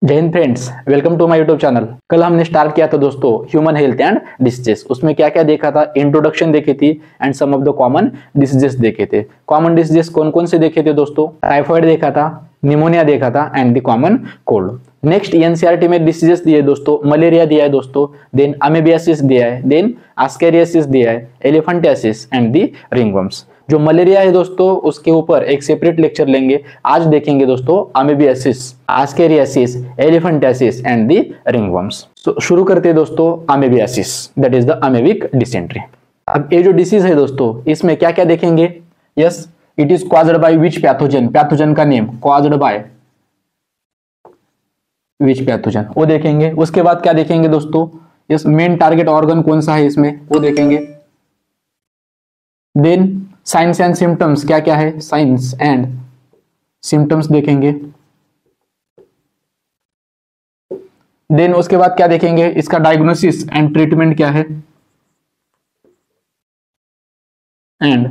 जय हिंद friends, welcome to my YouTube channel. कल हमने स्टार्ट किया था दोस्तों ह्यूमन हेल्थ एंड डिसीजेस। उसमें क्या क्या देखा था, इंट्रोडक्शन देखी थी and some of the common diseases देखे थे। कॉमन डिसीजेस कौन कौन से देखे थे दोस्तों? टाइफाइड देखा था, निमोनिया देखा था and the common cold. Next NCERT में डिसीजेस दिए दोस्तों, मलेरिया दिया है दोस्तों, देन अमेबियासिस दिया है, देन आस्केरियासिस दिया है, एलिफेंटियासिस एंड दी रिंगवर्म्स। जो मलेरिया है दोस्तों उसके ऊपर एक सेपरेट लेक्चर लेंगे। आज देखेंगे दोस्तों अमेबियासिस, आस्केरियासिस, एलिफेंटियासिस एंड दी रिंगवर्म्स। तो शुरू करते हैं दोस्तों amoebiasis, that is the amoebic dysentery. अब ये जो डिसीज है दोस्तों इसमें क्या क्या देखेंगे? Yes, it is caused by which pathogen, pathogen का name caused by which pathogen वो देखेंगे। उसके बाद क्या देखेंगे दोस्तों? यस, मेन टारगेट ऑर्गन कौन सा है इसमें वो देखेंगे। देन साइंस एंड सिम्टम्स क्या क्या है, साइंस एंड सिम्टम्स देखेंगे। देन उसके बाद क्या देखेंगे, इसका डायग्नोसिस एंड ट्रीटमेंट क्या है, एंड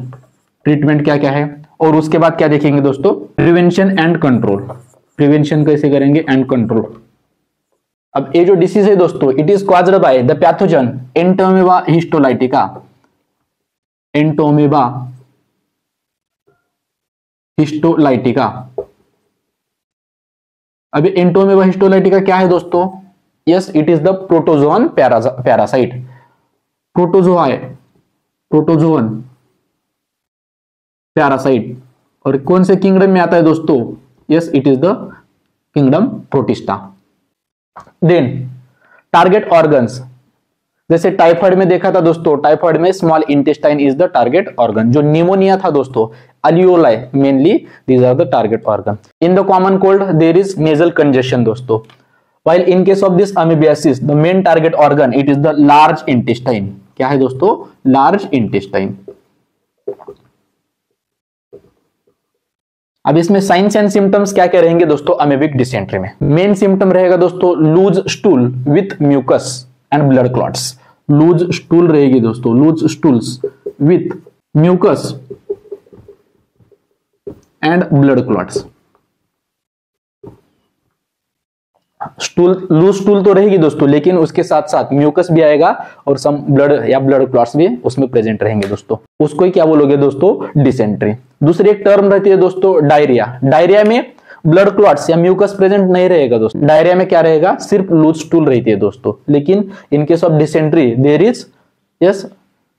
ट्रीटमेंट क्या क्या है। और उसके बाद क्या देखेंगे दोस्तों, प्रिवेंशन एंड कंट्रोल, प्रिवेंशन कैसे करेंगे एंड कंट्रोल। अब ये जो डिसीज है दोस्तों it is caused by the pathogen entamoeba histolytica, entamoeba histolytica. अभी एंटोमेबा हिस्टोलाइटिका क्या है दोस्तों? Yes, it is the protozoan parasite, protozoan parasite. और कौन से किंगडम में आता है दोस्तों? Yes, it is the kingdom protista. Then target organs, जैसे टाइफाइड में देखा था दोस्तों, टाइफाइड में small intestine is the target organ. जो निमोनिया था दोस्तों, alveoli mainly these are the target organ. In the common cold there is nasal congestion दोस्तों, while in case of this amoebiasis the main target organ it is the large intestine। क्या है दोस्तों? Large intestine. अब इसमें signs and symptoms क्या क्या रहेंगे दोस्तों अमेबिक डिसेंट्री में? मेन सिम्टम रहेगा दोस्तों loose stool with mucus and blood clots. Loose stool रहेगी दोस्तों, loose stools with mucus and blood clots. Stool, loose stool तो रहेगी दोस्तों, लेकिन उसके साथ साथ म्यूकस भी आएगा और सम ब्लड या ब्लड क्लॉट्स भी उसमें प्रेजेंट रहेंगे दोस्तों। उसको ही क्या बोलोगे दोस्तों? डिसेंट्री। दूसरी एक टर्म रहती है दोस्तों डायरिया। डायरिया में ब्लड क्लॉट्स या म्यूकस प्रेजेंट नहीं रहेगा दोस्तों। डायरिया में क्या रहेगा? सिर्फ लूज स्टूल रहती है दोस्तों। लेकिन in case of dysentery there is yes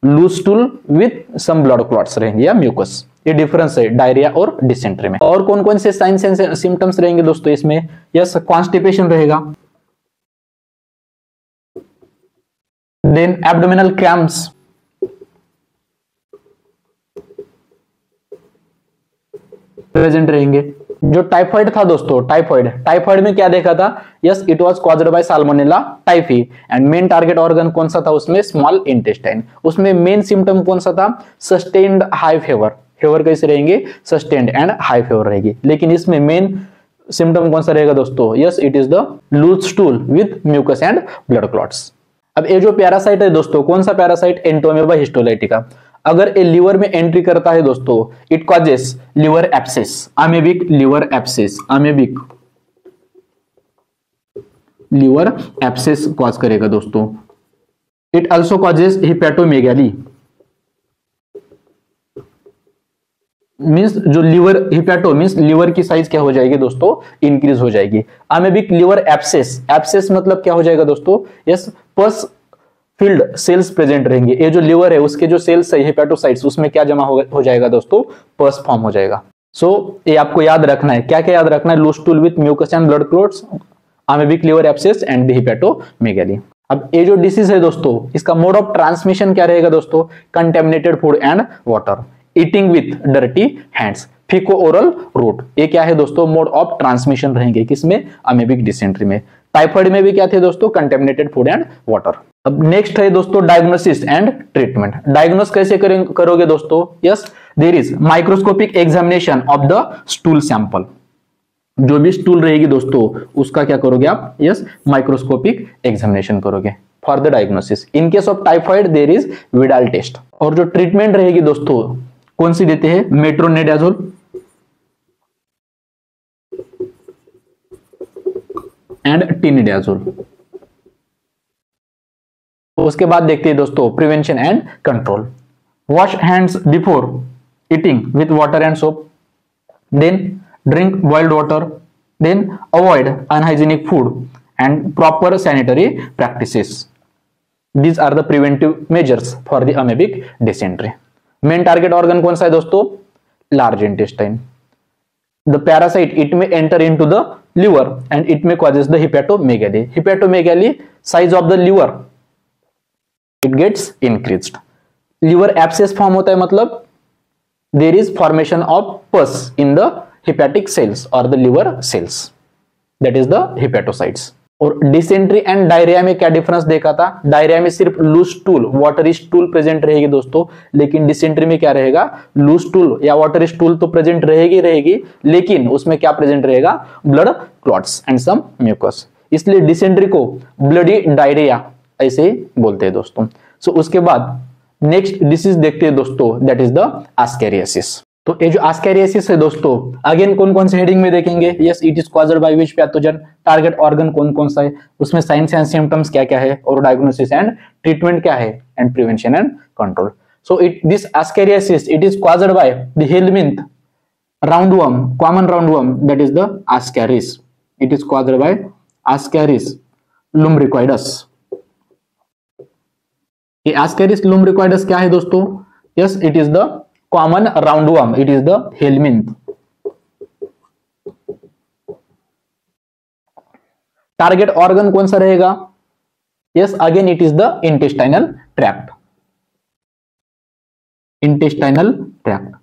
loose stool with some blood clots रहेंगे या म्यूकस। ये डिफरेंस है डायरिया और डिसेंट्री में। और कौन कौन से साइंस एंड सिम्टम्स रहेंगे दोस्तों इसमें? यस, कॉन्स्टिपेशन रहेगा, देन एब्डोमिनल क्रैम्प्स, प्रेजेंट रहेंगे। जो टाइफाइड था दोस्तों, टाइफाइड में क्या देखा था? Yes, it was caused by salmonella typhi and main target organ कौन सा था उसमें? Small intestine. उसमें मेन सिम्टम कौन सा था? Sustained high fever. फीवर कैसे रहेंगे? सस्टेन्ड एंड हाई फीवर रहेगी। लेकिन इसमें मेन सिम्टम कौन सा रहेगा दोस्तों? Yes, it is the loose stool with mucus and blood clots. अब ये जो पैरासाइट है दोस्तों, कौन सा पैरासाइट? एंटोमेबा हिस्टोलाइटिका। अगर ये लिवर में एंट्री करता है दोस्तों it causes liver abscess, amoebic liver abscess, amoebic liver abscess cause करेगा दोस्तों। इट आल्सो कॉजेस हिपैटोमेगाली, मीन्स जो लिवर, हिपैटो मीन्स लिवर की साइज क्या हो जाएगी दोस्तों? इंक्रीज हो जाएगी। अमेबिक लिवर एब्सेस, एब्सेस मतलब क्या हो जाएगा दोस्तों? यस, पस फील्ड सेल्स प्रेजेंट रहेंगे। ये जो लिवर है उसके जो सेल्स है हेपेटोसाइट्स, उसमें क्या जमा हो जाएगा दोस्तों? पस फॉर्म हो जाएगा। ये आपको याद रखना है। क्या क्या याद रखना है? Loose stool with mucus and blood clots, amoebic liver abscess and the hepatomegaly. अब ये जो डिसीज है दोस्तों इसका मोड ऑफ ट्रांसमिशन क्या रहेगा दोस्तों? Contaminated food and water, eating with dirty hands, faeco oral route. ये क्या है दोस्तों? मोड ऑफ ट्रांसमिशन रहेंगे किसमें? अमेबिक डिसेंट्री में। टाइफाइड में भी क्या थे दोस्तों? Contaminated food and water. अब नेक्स्ट है दोस्तों डायग्नोसिस एंड ट्रीटमेंट। डायग्नोस कैसे करोगे दोस्तों? Yes, there is microscopic examination of the stool sample. जो भी स्टूल रहेगी दोस्तों उसका क्या करोगे आप? यस, माइक्रोस्कोपिक एग्जामिनेशन करोगे for the diagnosis. In case of typhoid there is Widal test. और जो ट्रीटमेंट रहेगी दोस्तों कौन सी देते हैं? Metronidazole and tinidazole. उसके बाद देखते हैं दोस्तों prevention and control. Wash hands before eating with water and soap, then drink boiled water, then avoid unhygienic food and proper sanitary practices. These are the preventive measures for the amoebic dysentery. Main target organ कौन सा है दोस्तों? Large intestine. The parasite it may enter into the liver and it may causes the hepatomegaly. Hepatomegaly, size of the liver it gets increased. Liver abscess form होता है, मतलब there is formation of pus in the hepatic cells or the liver cells. That is the hepatocytes. और dysentery and diarrhoea में क्या difference देखा था? Diarrhoea में सिर्फ loose stool, watery stool present रहेगी दोस्तों, लेकिन डिसेंट्री में क्या रहेगा? लूज स्टूल या वाटरी स्टूल तो प्रेजेंट रहेगी, लेकिन उसमें क्या प्रेजेंट रहेगा? Blood clots and some mucus. इसलिए डिसेंट्री को ब्लडी डायरिया ऐसे बोलते हैं दोस्तों। सो उसके बाद नेक्स्ट डिसीज देखते हैं दोस्तों, दैट इज द एस्केरियासिस। तो ये जो एस्केरियासिस है दोस्तों, अगेन कौन कौन से हेडिंग में देखेंगे? Yes, it is caused by which pathogen, target organ कौन कौन सा है, उसमें साइंस एंड सिम्टम्स क्या क्या है, और डायग्नोसिस एंड ट्रीटमेंट क्या है, and prevention and control. So this ascariasis it is caused by the helminth roundworm, common roundworm, that is the ascaris. It is caused by ascaris lumbricoides. ये ascaris lumbricoides क्या है दोस्तों? Yes, it is the common roundworm, it is the helminth. Target organ कौन सा रहेगा? Yes, again it is the intestinal tract. Intestinal tract,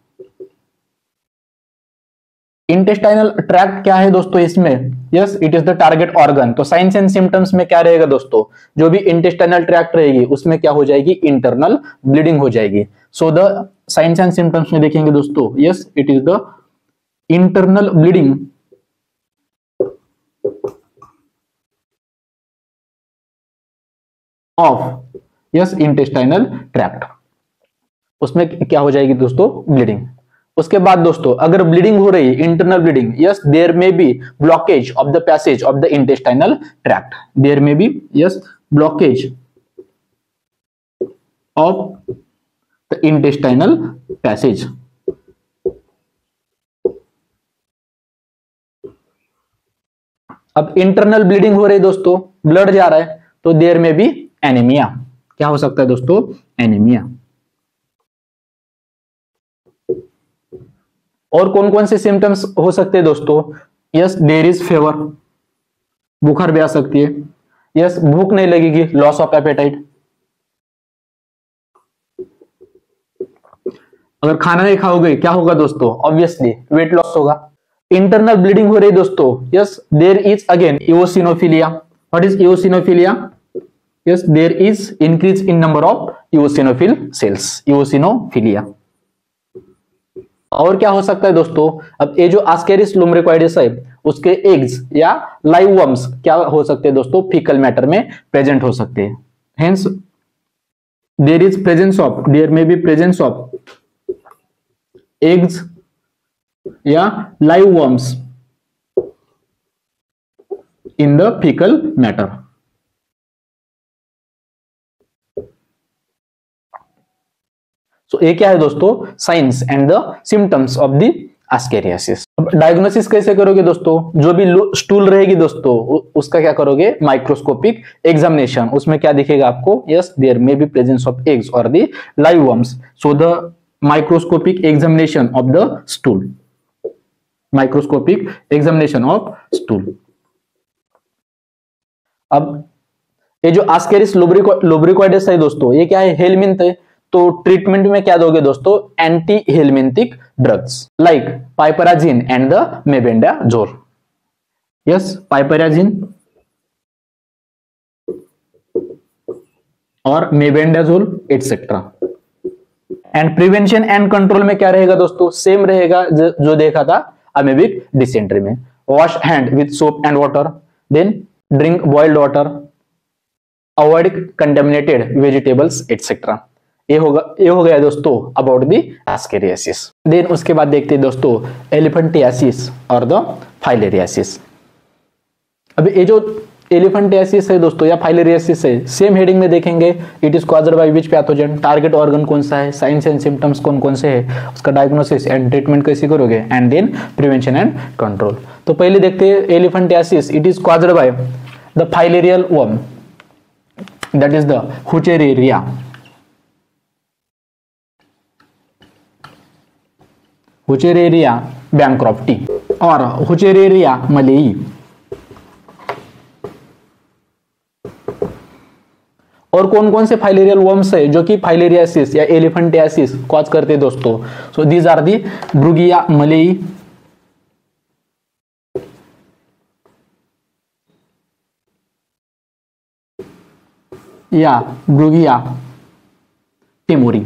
intestinal tract क्या है दोस्तों इसमें? Yes, it is the target organ. तो साइंस एंड सिम्टम्स में क्या रहेगा दोस्तों? जो भी इंटेस्टाइनल ट्रैक्ट रहेगी उसमें क्या हो जाएगी? इंटरनल ब्लीडिंग हो जाएगी। So the science and symptoms में देखेंगे दोस्तों, yes, it is the internal bleeding of yes intestinal tract. उसमें क्या हो जाएगी दोस्तों? ब्लीडिंग। उसके बाद दोस्तों अगर ब्लीडिंग हो रही, internal bleeding, yes, there may be blockage of the passage of the intestinal tract. There may be yes blockage of the intestinal passage. अब इंटरनल ब्लीडिंग हो रही दोस्तों, ब्लड जा रहा है, तो देयर में भी एनीमिया। क्या हो सकता है दोस्तों? एनीमिया। और कौन कौन से सिम्टम्स हो सकते हैं दोस्तों? यस, देयर इज फीवर, बुखार भी आ सकती है। यस, भूख नहीं लगेगी, लॉस ऑफ एपेटाइट। अगर खाना नहीं खाओगे क्या होगा दोस्तों? ऑब्वियसली वेट लॉस होगा। इंटरनल ब्लीडिंग हो रही दोस्तों, yes, there is again eosinophilia. What is eosinophilia? Yes, there is increase in number of eosinophil cells, eosinophilia. और क्या हो सकता है दोस्तों? अब ये जो एस्केरिस लुम्ब्रिकॉइडिस है उसके एग्स या लाइव वर्म्स क्या हो सकते हैं दोस्तों? फीकल मैटर में प्रेजेंट हो सकते हैं। Hence there is presence of, there may be presence of eggs या live worms in the faecal matter. So ये क्या है दोस्तों? Signs and the symptoms of the ascariasis. अब डायग्नोसिस कैसे करोगे दोस्तों? जो भी स्टूल रहेगी दोस्तों उसका क्या करोगे? Microscopic examination. उसमें क्या दिखेगा आपको? Yes, there may be presence of eggs और the live worms. So the microscopic examination of the stool, microscopic examination of stool. अब ये जो एस्केरिस लुब्रिकॉइडिस है दोस्तों, ये क्या है? हेलमिंथ है। तो ट्रीटमेंट में क्या दोगे दोस्तों? Anti helminthic drugs like piperazine and the mebendazole. Yes, piperazine और mebendazole etcetera. And prevention and control में क्या रहेगा दोस्तों? सेम रहेगा जो देखा था अमेबिक डिसेंट्री में। Wash hand with soap and water, then drink boiled water, avoid contaminated vegetables etcetera. ये हो गया दोस्तों अबाउट द एस्केरियासिस। देन उसके बाद देखते हैं दोस्तों एलिफेंटियासिस और द फाइलेरियासिस। अभी ये जो एलिफेंटियासिस है दोस्तों या फाइलेरियासिस है, सेम हेडिंग में देखेंगे, it is caused by which pathogen, target organ कौन सा है, साइंस एंड सिम्टम्स कौन कौन से है, उसका डायग्नोसिस एंड ट्रीटमेंट कैसे करोगे, and then prevention and control. तो पहले देखते हैं elephantiasis, it is caused by the filarial worm, that is the wuchereria. Wuchereria bancrofti और हुचेरेरिया मलेई। और कौन कौन से फाइलेरियल वर्म्स है जो कि फाइलेरियासिस या एलिफेंटियासिस कॉज करते हैं दोस्तों? सो दीज आर दी ब्रूगिया मलेई, या ब्रूगिया टिमोरी।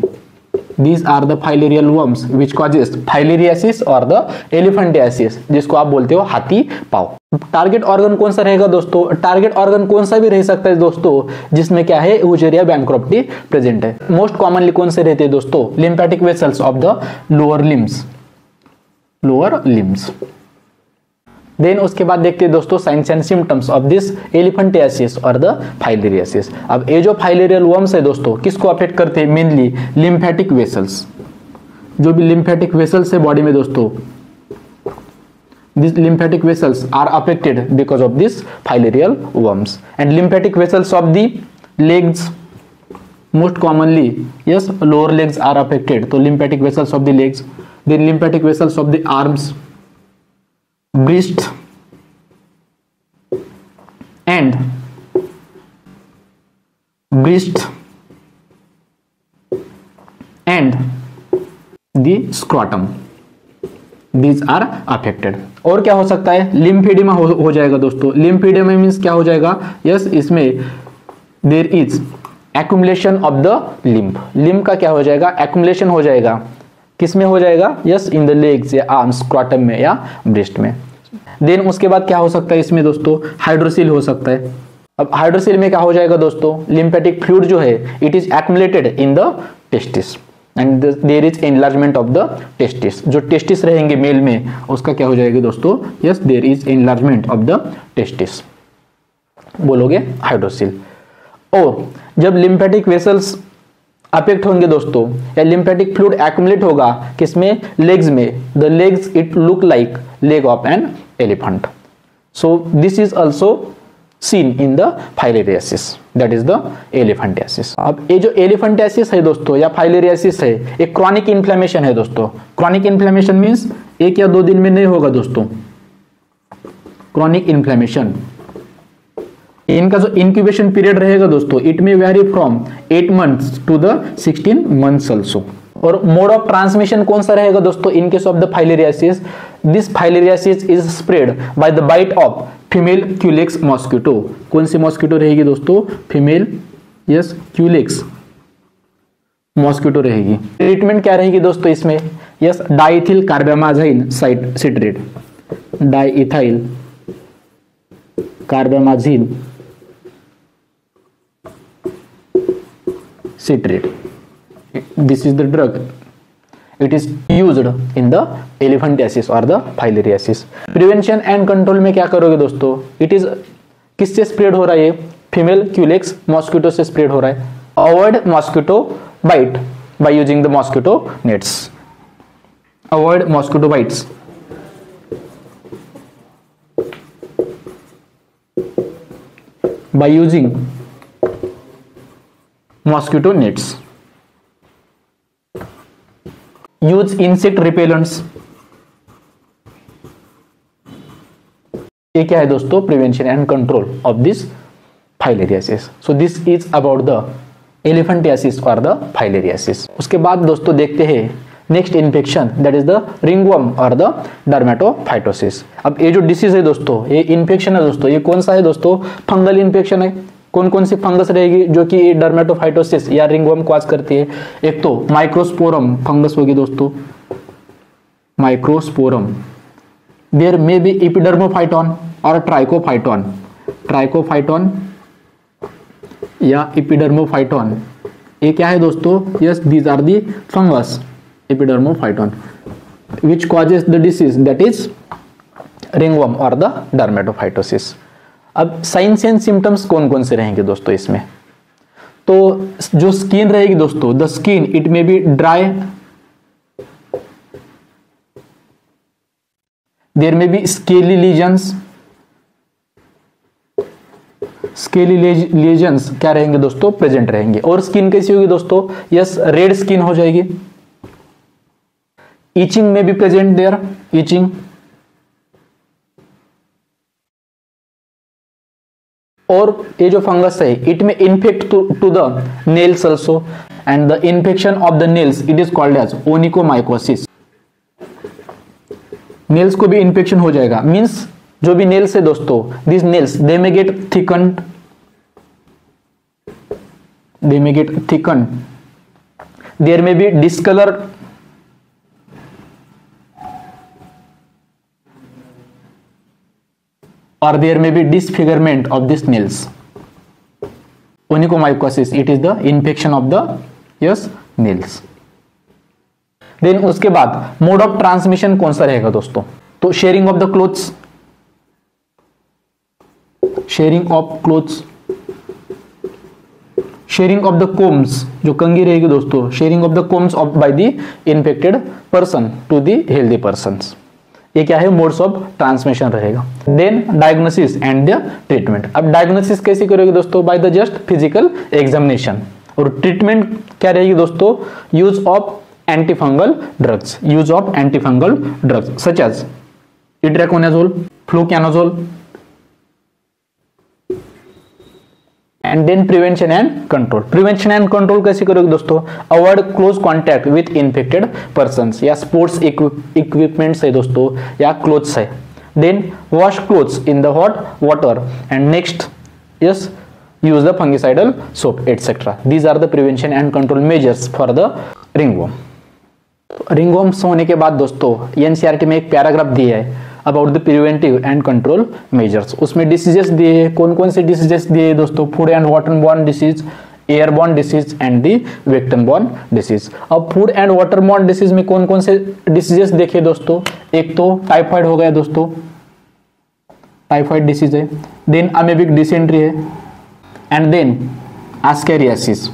These are the filarial worms which causes filariasis और the elephantiasis, जिसको आप बोलते हो हाथी पाव। टारगेट ऑर्गन कौन सा रहेगा दोस्तों? टारगेट ऑर्गन कौन सा भी रह सकता है दोस्तों जिसमें क्या है, हुचेरिया बैंक्रॉफ्टी प्रेजेंट है। मोस्ट कॉमनली कौन से रहते हैं दोस्तों? Lymphatic vessels of the lower limbs, lower limbs. Then उसके बाद देखते हैं दोस्तों signs and symptoms of this elephantiasis और द फाइलेरियासिस। अब ये जो फाइलेरियल वर्म्स है दोस्तों किसको अफेक्ट करते हैं? मेनली लिम्फेटिक वेसल्स, जो भी लिम्फेटिक वेसल्स है बॉडी में दोस्तों, this lymphatic vessels are affected because of this filarial worms. And lymphatic vessels of the legs, most commonly yes lower legs are affected, तो lymphatic vessels of the legs. Then lymphatic vessels of the arms, wrist and the scrotum, these are affected। और क्या हो सकता है? Lymphoedema हो जाएगा दोस्तों। Lymphoedema means क्या हो जाएगा? यस इसमें there is accumulation of the lymph, lymph का क्या हो जाएगा? एक्युमुलेशन हो जाएगा। किसमें हो जाएगा? यस इन द लेग्स या आर्म्स, स्क्वाटम में या ब्रेस्ट में। देन उसके बाद क्या हो सकता है इसमें दोस्तों? हाइड्रोसिल हो सकता है। अब हाइड्रोसिल में क्या हो जाएगा दोस्तों? लिम्फेटिक फ्लूइड जो है it is accumulated in the testis and there is enlargement of the testis. जो टेस्टिस रहेंगे मेल में उसका क्या हो जाएगा दोस्तों? Yes there is enlargement of the testis, बोलोगे हाइड्रोसिल। और जब लिम्फेटिक वेसल्स अफेक्ट होंगे दोस्तों या लिम्फेटिक फ्लूइड एक्युमुलेट होगा किसमें? लेग्स में। The legs it look like leg of an elephant, so this is also seen in the filariasis, that is the elephantiasis. अब ये जो एलिफेंटियासिस है दोस्तों या फाइलेरियासिस है, एक क्रॉनिक इन्फ्लेमेशन है दोस्तों। क्रॉनिक इन्फ्लेमेशन मीन्स 1 या 2 दिन में नहीं होगा दोस्तों। क्रॉनिक इन्फ्लेमेशन, इनका जो इंक्यूबेशन पीरियड रहेगा दोस्तों it may vary from 8 months to the 16 months also. और मोड ऑफ ट्रांसमिशन कौन सा रहेगा दोस्तों in case of the filariasis? This filariasis is spread by the bite of female Culex mosquito. कौन सी मॉस्किटो रहेगी दोस्तों? फीमेल यस क्यूलेक्स मॉस्किटो रहेगी। ट्रीटमेंट क्या रहेगी दोस्तों इसमें? Yes diethylcarbamazine citrate, diethylcarbamazine citrate, this is the drug, it is used in the elephantiasis or the filariasis। Prevention and control में क्या करोगे दोस्तों? इट इज किससे स्प्रेड हो रहा है? फीमेल क्यूलेक्स मॉस्किटो से स्प्रेड हो रहा है। Avoid mosquito bite by using the mosquito nets, avoid mosquito bites by using mosquito nets, use insect repellents। ये क्या है दोस्तों? Prevention and control of this filariasis. So this is about the elephantiasis और the filariasis. उसके बाद दोस्तों देखते हैं next infection, that is the ringworm और द डर्मेटोफाइटोसिस। अब ये जो डिसीज है दोस्तों, ये इन्फेक्शन है दोस्तों, ये कौन सा है दोस्तों? फंगल इन्फेक्शन है। कौन कौन सी फंगस रहेगी जो कि डर्मेटोफाइटोसिस या रिंगवर्म कॉज करती है? एक तो माइक्रोस्पोरम फंगस होगी दोस्तों, Microsporum. There may be Epidermophyton और ट्राइकोफाइटॉन, ट्राइकोफाइटॉन या एपिडर्मोफाइटॉन। ये क्या है दोस्तों? Yes these are the fungus Epidermophyton which causes the disease, that is ringworm or the dermatophytosis। अब साइंस एंड सिम्टम्स कौन कौन से रहेंगे दोस्तों इसमें? तो जो स्किन रहेगी दोस्तों, the skin it may be dry, there may be scaly lesions. Scaly lesions क्या रहेंगे दोस्तों? प्रेजेंट रहेंगे। और स्किन कैसी होगी दोस्तों? यस, रेड स्किन हो जाएगी। ईचिंग में भी प्रेजेंट देयर, ईचिंग। और ये जो फंगस है it may infect to the nails also, and the infection of the nails it is called as onychomycosis. Nails को भी इन्फेक्शन हो जाएगा, मींस जो भी नेल्स है दोस्तों, this nails they may get thickened, they may get thickened, there may be discolored, or there may be disfigurement of these nails. Onychomycosis, it is the infection of the yes nails. Then उसके बाद mode of transmission कौन सा रहेगा दोस्तों? तो sharing of the clothes, sharing of clothes, sharing of the combs, जो कंघी रहेगी दोस्तों, sharing of the combs of by the infected person to the healthy persons. ये क्या है? मोड्स ऑफ ट्रांसमिशन रहेगा। Then diagnosis and the treatment. अब diagnosis कैसे करोगे दोस्तों? By the just physical examination. और ट्रीटमेंट क्या रहेगी दोस्तों? Use of antifungal drugs, use of antifungal drugs such as itraconazole, फ्लूकैनाजोल। And then prevention and control. Prevention and control कैसे करोगे दोस्तों? Avoid close contact with infected persons, या sports equipments है दोस्तों, या क्लोथ्स है। Then wash clothes in the hot water, and next yes use the fungicidal soap etcetera. These are the prevention and control measures for the ringworm. Ringworms होने के बाद दोस्तों NCERT में एक पैराग्राफ दिया है about the preventive and control measures. उसमें diseases दिए हैं, कौन कौन से डिसीजेस दिए दोस्तों? Food and water borne disease, airborne disease and the vector borne disease. अब food and water borne disease में कौन कौन से डिसीजेस देखे दोस्तों? एक तो टाइफाइड हो गया दोस्तों, टाइफाइड डिसीज है। देन अमेबिक डिसेंट्री है, एंड देन एस्केरियासिस।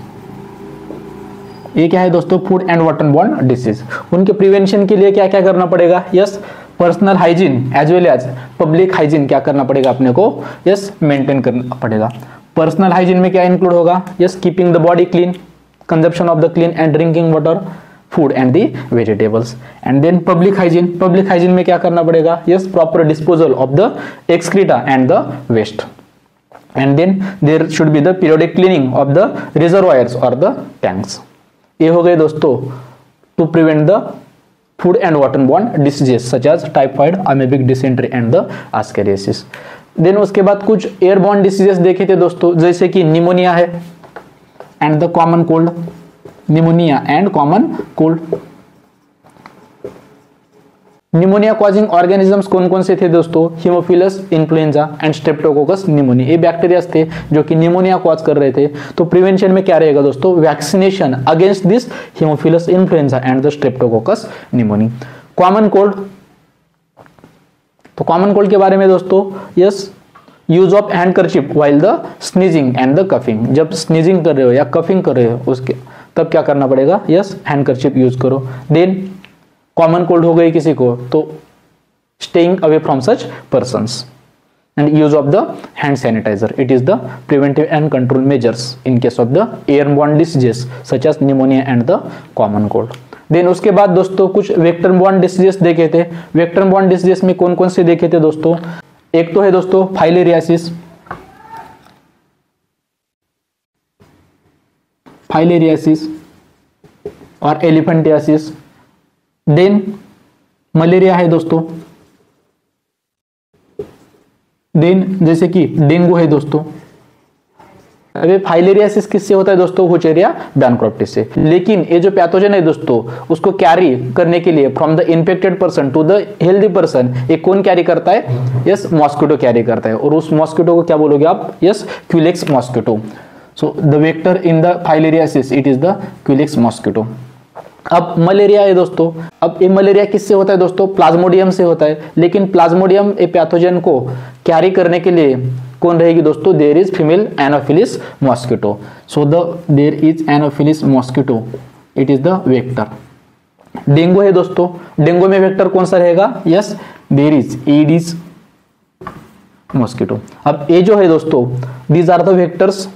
ये क्या है दोस्तों? Food and water borne disease. उनके प्रिवेंशन के लिए क्या क्या करना पड़ेगा? Yes, personal hygiene as well as public hygiene क्या करना पड़ेगा अपने को? यस, मेंटेन करना पड़ेगा। पर्सनल हाइजीन में क्या इंक्लूड होगा? Yes, keeping the body clean, consumption of the clean and drinking water, food and the vegetables. And then public hygiene, public hygiene में क्या करना पड़ेगा? Yes, proper disposal of the excreta and the waste. And then there should be the periodic cleaning of the reservoirs और the tanks. ये हो गए दोस्तों to prevent the food and waterborne diseases such as typhoid, amoebic dysentery and the ascariasis. Then उसके बाद कुछ airborne diseases देखे थे दोस्तों, जैसे कि निमोनिया है and the common cold, pneumonia and common cold. Pneumonia causing organisms कौन कौन से थे दोस्तों? Haemophilus influenza and Streptococcus pneumonia. ये बैक्टीरिया थे जो कि निमोनिया कॉज कर रहे थे। तो प्रिवेंशन में क्या रहेगा दोस्तों? Vaccination against this Haemophilus influenza and the Streptococcus pneumonia. Common cold, तो कॉमन कोल्ड के बारे में दोस्तों yes, use of handkerchief while the sneezing and the coughing. जब स्नीजिंग कर रहे हो या कफिंग कर रहे हो उसके तब क्या करना पड़ेगा? यस, हैंडकरचिप यूज करो। देन कॉमन कोल्ड हो गई किसी को तो staying away from such persons and use of the hand sanitizer. It is the preventive and control measures in case of the airborne diseases such as pneumonia and the common cold. Then उसके बाद दोस्तों कुछ vector borne diseases देखे थे। Vector borne diseases में कौन कौन से देखे थे दोस्तों? एक तो है दोस्तों फाइलेरियासिस, फाइलेरियासिस और एलिफेंटियासिस। देन मलेरिया है दोस्तों। देन जैसे कि डेंगू है दोस्तों। अबे फाइलेरियासिस किससे होता है दोस्तों? हुचेरिया बैनक्रॉप्टिस से। लेकिन ये जो पैथोजन है दोस्तों उसको कैरी करने के लिए from the infected person to the healthy person ये कौन कैरी करता है? यस, मॉस्किटो कैरी करता है। और उस मॉस्किटो को क्या बोलोगे आप? Yes, culex mosquito. So the vector in the filariasis it is the Culex mosquito. अब मलेरिया है दोस्तों। अब ये मलेरिया किससे होता है दोस्तों? प्लाज्मोडियम से होता है। लेकिन प्लाज्मोडियम ए पैथोजन को कैरी करने के लिए कौन रहेगी दोस्तों, there is female anopheles mosquito. So there is anopheles mosquito, it is the vector. Dengue है दोस्तों, डेंगू में वेक्टर कौन सा रहेगा, yes there is aedes mosquito. अब ये जो है दोस्तों, these are the vectors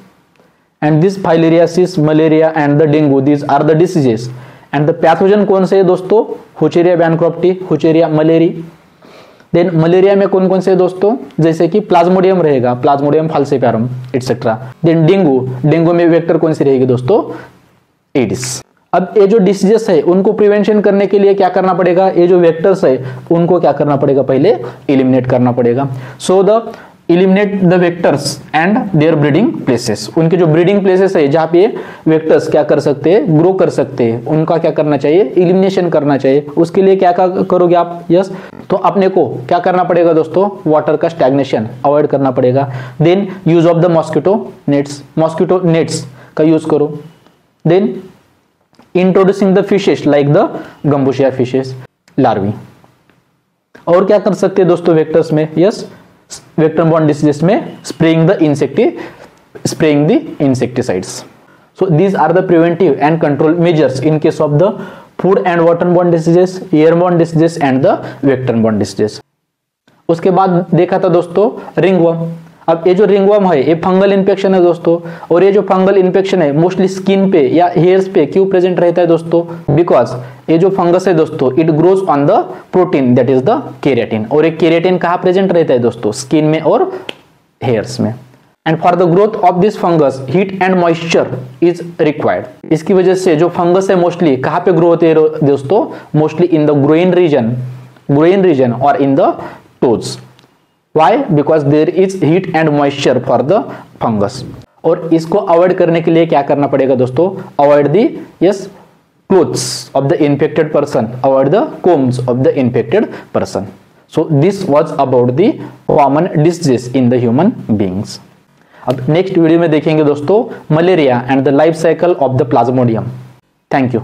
and this filariasis, malaria and the dengue, these are the diseases and the pathogen कौन से है दोस्तों, हुचेरिया bancrofti, wuchereria malayi. Then malaria में कौन कौन से दोस्तों, जैसे कि प्लाज्मोडियम रहेगा, plasmodium falciparum etcetera. Then dengue, dengue में वेक्टर कौन सी रहेगी दोस्तों, एडिस। अब ये जो डिसीजेस है उनको प्रिवेंशन करने के लिए क्या करना पड़ेगा, ये जो वेक्टर्स है उनको क्या करना पड़ेगा, पहले एलिमिनेट करना पड़ेगा। So the eliminate the vectors and their breeding places, उनके जो ब्रीडिंग प्लेसेस है जहां पे वेक्टर्स क्या कर सकते हैं, ग्रो कर सकते हैं, उनका क्या करना चाहिए, एलिमिनेशन करना चाहिए। उसके लिए क्या करोगे आप, यस तो अपने को क्या करना पड़ेगा दोस्तों, वाटर का स्टैग्नेशन अवॉइड करना पड़ेगा। Then use of the mosquito nets, mosquito nets का यूज करो। Then introducing the fishes like the gambusia fishes larvae. और क्या कर सकते हैं दोस्तों वेक्टर्स में, यस वेक्टर बॉर्न डिसीजेस में spraying the insecticides. So these are the preventive and control measures in case of the food and water borne diseases, airborne diseases and the vector borne diseases. उसके बाद देखा था दोस्तों ringworm. अब ये जो ringworm है ये फंगल इन्फेक्शन है दोस्तों, और ये जो फंगल इन्फेक्शन है मोस्टली स्किन पे या हेयर्स पे क्यों प्रेजेंट रहता है दोस्तों, बिकॉज ये जो फंगस है दोस्तों it grows on the protein that is the keratin, और ये केराटिन कहाँ प्रेजेंट रहता है दोस्तों, स्किन में और हेयर्स में। And for the growth of this fungus heat and moisture is required. इसकी वजह से जो फंगस है मोस्टली कहाँ पे ग्रो होते हैं दोस्तों, mostly in the groin region और in the toes. Why? Because there is heat and moisture for the fungus। और इसको अवॉइड करने के लिए क्या करना पड़ेगा दोस्तों, avoid the clothes of the infected person, avoid the combs of the infected person। So this was about the common diseases in the human beings। अब नेक्स्ट वीडियो में देखेंगे दोस्तों malaria and the life cycle of the Plasmodium. Thank you.